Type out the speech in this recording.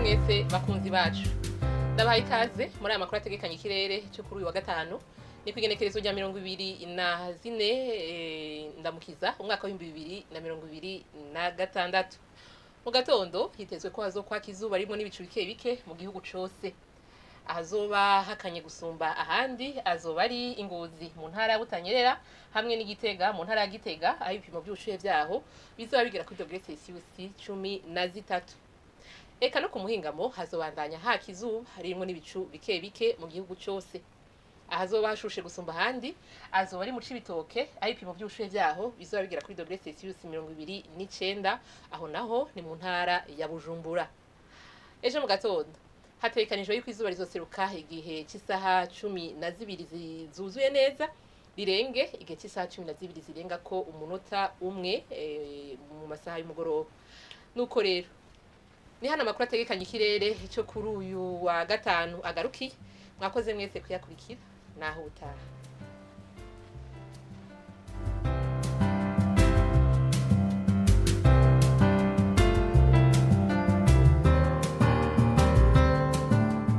mwese bakunzi bacu ndabahaye ikaze muri aya makuru ategekanye ikirere cyo kuri uyu wa gatanu ni kwigenekerezo rya 24 ndamukiza umwaka wa 2026 mu gatondo hitezwe ko hazokwaka izuba rimwe n'ibicu bike bike mu gihugu cose ahazoba hakanye gusumba ahandi azoba ari Ingozi mu ntara ya Butanyerera hamwe n'Igitega mu ntara ya Gitega aho ibipimo by'ubushuhe byaho bizoba bigera kuri degrees Celsius 13. Eka no ku muhingamo hazobandanya haka izuba harimwo n'ibicu bike bike mu gihugu cyose ahazoba hashushe gusumba ahandi azoba ari mu Cibitoke aho ibipimo by'ubushuhe byaho bizoba bigera kuri degrees Celsius 29 aho naho ni mu ntara ya Bujumbura. Ejo mu gatondo hatekanijwe yuko izuba rizoseruka igihe cy'isaha 12 zuzuye neza rirenge igihe cy'isaha 12 zirenga ko umunota umwe mu masaha y'umugoroba. Nuko rero ni hano amakuru ategekanye ikirere cyo kuri uyu wa gatanu agarukiye mwakoze mwese kuyakurikira naho utaha.